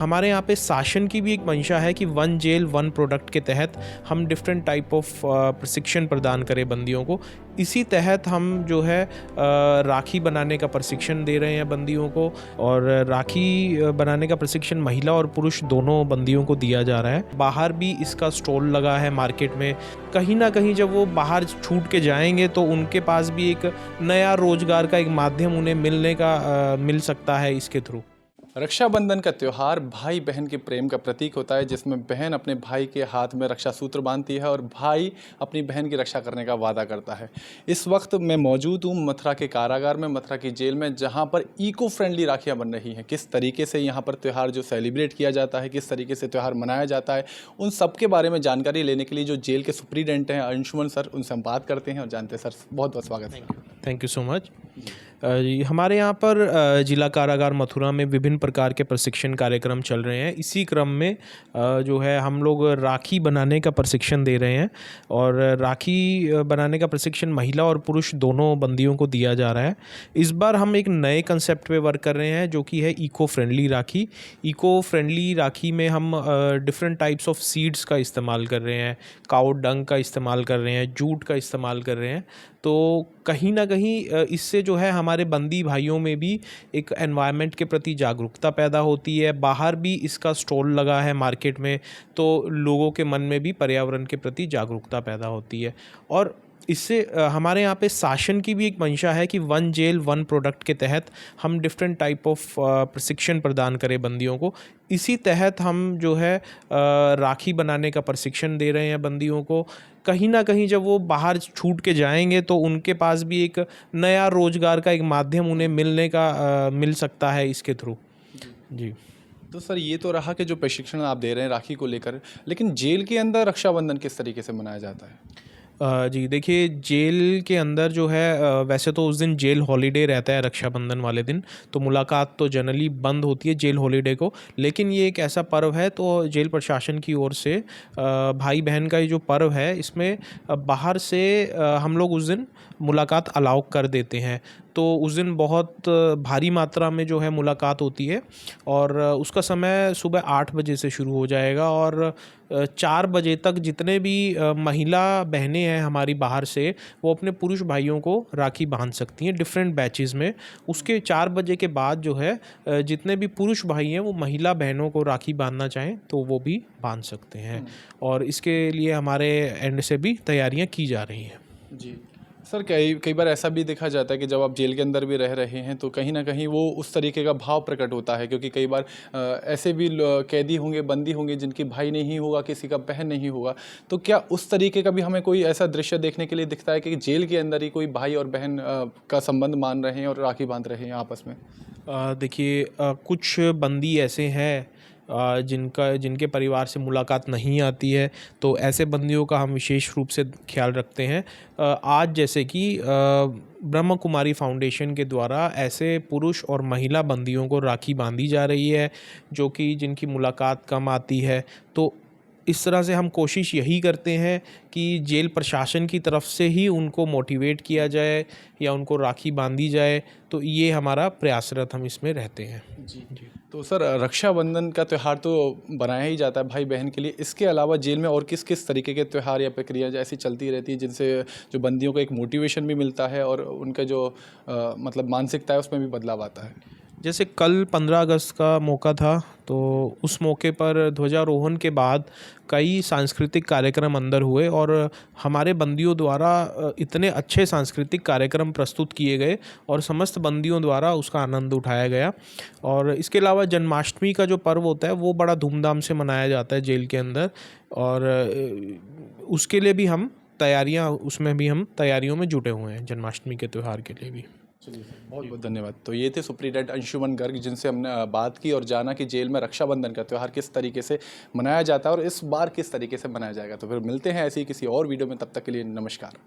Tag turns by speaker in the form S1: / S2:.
S1: हमारे यहाँ पे शासन की भी एक मंशा है कि वन जेल वन प्रोडक्ट के तहत हम डिफरेंट टाइप ऑफ प्रशिक्षण प्रदान करें बंदियों को। इसी तहत हम जो है राखी बनाने का प्रशिक्षण दे रहे हैं बंदियों को, और राखी बनाने का प्रशिक्षण महिला और पुरुष दोनों बंदियों को दिया जा रहा है। बाहर भी इसका स्टॉल लगा है मार्केट में। कहीं ना कहीं जब वो बाहर छूट के जाएंगे तो उनके पास भी एक नया रोजगार का एक माध्यम उन्हें मिल सकता है इसके थ्रू।
S2: रक्षाबंधन का त्यौहार भाई बहन के प्रेम का प्रतीक होता है, जिसमें बहन अपने भाई के हाथ में रक्षा सूत्र बांधती है और भाई अपनी बहन की रक्षा करने का वादा करता है। इस वक्त मैं मौजूद हूँ मथुरा के कारागार में, मथुरा की जेल में, जहाँ पर इको फ्रेंडली राखियाँ बन रही हैं। किस तरीके से यहाँ पर त्यौहार जो सेलिब्रेट किया जाता है, किस तरीके से त्यौहार मनाया जाता है, उन सब के बारे में जानकारी लेने के लिए जो जेल के सुप्रीडेंट हैं अंशुमन सर, उनसे हम बात करते हैं और जानते हैं। सर बहुत बहुत स्वागत है।
S1: Thank you so much. हमारे यहाँ पर जिला कारागार मथुरा में विभिन्न प्रकार के प्रशिक्षण कार्यक्रम चल रहे हैं। इसी क्रम में जो है हम लोग राखी बनाने का प्रशिक्षण दे रहे हैं, और राखी बनाने का प्रशिक्षण महिला और पुरुष दोनों बंदियों को दिया जा रहा है। इस बार हम एक नए कंसेप्ट पे वर्क कर रहे हैं जो कि है इको फ्रेंडली राखी। इको फ्रेंडली राखी में हम डिफरेंट टाइप्स ऑफ सीड्स का इस्तेमाल कर रहे हैं, काऊ डंग का इस्तेमाल कर रहे हैं, जूट का इस्तेमाल कर रहे हैं। तो कहीं ना कहीं इससे जो है हमारे बंदी भाइयों में भी एक एनवायरनमेंट के प्रति जागरूकता पैदा होती है। बाहर भी इसका स्टॉल लगा है मार्केट में, तो लोगों के मन में भी पर्यावरण के प्रति जागरूकता पैदा होती है। और इससे हमारे यहाँ पे शासन की भी एक मंशा है कि वन जेल वन प्रोडक्ट के तहत हम डिफरेंट टाइप ऑफ प्रशिक्षण प्रदान करें बंदियों को। इसी तहत हम जो है राखी बनाने का प्रशिक्षण दे रहे हैं बंदियों को। कहीं ना कहीं जब वो बाहर छूट के जाएंगे तो उनके पास भी एक नया रोजगार का एक माध्यम उन्हें मिल सकता है इसके थ्रू। जी।
S2: तो सर ये तो रहा कि जो प्रशिक्षण आप दे रहे हैं राखी को लेकर, लेकिन जेल के अंदर रक्षाबंधन किस तरीके से मनाया जाता है?
S1: जी देखिए, जेल के अंदर जो है वैसे तो उस दिन जेल हॉलीडे रहता है रक्षाबंधन वाले दिन, तो मुलाकात तो जनरली बंद होती है जेल हॉलीडे को। लेकिन ये एक ऐसा पर्व है, तो जेल प्रशासन की ओर से भाई बहन का ये जो पर्व है इसमें बाहर से हम लोग उस दिन मुलाकात अलाउ कर देते हैं। तो उस दिन बहुत भारी मात्रा में जो है मुलाकात होती है, और उसका समय सुबह 8 बजे से शुरू हो जाएगा, और 4 बजे तक जितने भी महिला बहनें हैं हमारी बाहर से, वो अपने पुरुष भाइयों को राखी बांध सकती हैं डिफरेंट बैचेस में। उसके 4 बजे के बाद जो है जितने भी पुरुष भाई हैं वो महिला बहनों को राखी बांधना चाहें तो वो भी बांध सकते हैं, और इसके लिए हमारे एंड से भी तैयारियां की जा रही हैं।
S2: जी सर, कई बार ऐसा भी देखा जाता है कि जब आप जेल के अंदर भी रह रहे हैं तो कहीं ना कहीं वो उस तरीके का भाव प्रकट होता है, क्योंकि कई बार ऐसे भी कैदी होंगे, बंदी होंगे जिनकी भाई नहीं होगा, किसी का बहन नहीं होगा। तो क्या उस तरीके का भी हमें कोई ऐसा दृश्य देखने के लिए दिखता है कि जेल के अंदर ही कोई भाई और बहन का संबंध मान रहे हैं और राखी बांध रहे हैं आपस में?
S1: देखिए, कुछ बंदी ऐसे हैं जिनके परिवार से मुलाकात नहीं आती है, तो ऐसे बंदियों का हम विशेष रूप से ख्याल रखते हैं। आज जैसे कि ब्रह्म कुमारी फाउंडेशन के द्वारा ऐसे पुरुष और महिला बंदियों को राखी बांधी जा रही है जो कि जिनकी मुलाकात कम आती है। तो इस तरह से हम कोशिश यही करते हैं कि जेल प्रशासन की तरफ से ही उनको मोटिवेट किया जाए या उनको राखी बांधी जाए। तो ये हमारा प्रयासरत हम इसमें रहते हैं।
S2: जी। तो सर रक्षाबंधन का त्यौहार तो बनाया ही जाता है भाई बहन के लिए, इसके अलावा जेल में और किस किस तरीके के त्यौहार या प्रक्रिया ऐसी चलती रहती है जिनसे जो बंदियों को एक मोटिवेशन भी मिलता है और उनका जो मतलब मानसिकता है उसमें भी बदलाव आता है?
S1: जैसे कल 15 अगस्त का मौका था, तो उस मौके पर ध्वजारोहण के बाद कई सांस्कृतिक कार्यक्रम अंदर हुए, और हमारे बंदियों द्वारा इतने अच्छे सांस्कृतिक कार्यक्रम प्रस्तुत किए गए और समस्त बंदियों द्वारा उसका आनंद उठाया गया। और इसके अलावा जन्माष्टमी का जो पर्व होता है वो बड़ा धूमधाम से मनाया जाता है जेल के अंदर, और उसके लिए भी हम तैयारियों में जुटे हुए हैं, जन्माष्टमी के त्यौहार के लिए भी।
S2: चलिए सर, बहुत बहुत धन्यवाद। तो ये थे सुप्रीडेंट अंशुमन गर्ग, जिनसे हमने बात की और जाना कि जेल में रक्षाबंधन का त्यौहार किस तरीके से मनाया जाता है और इस बार किस तरीके से मनाया जाएगा। तो फिर मिलते हैं ऐसे ही किसी और वीडियो में, तब तक के लिए नमस्कार।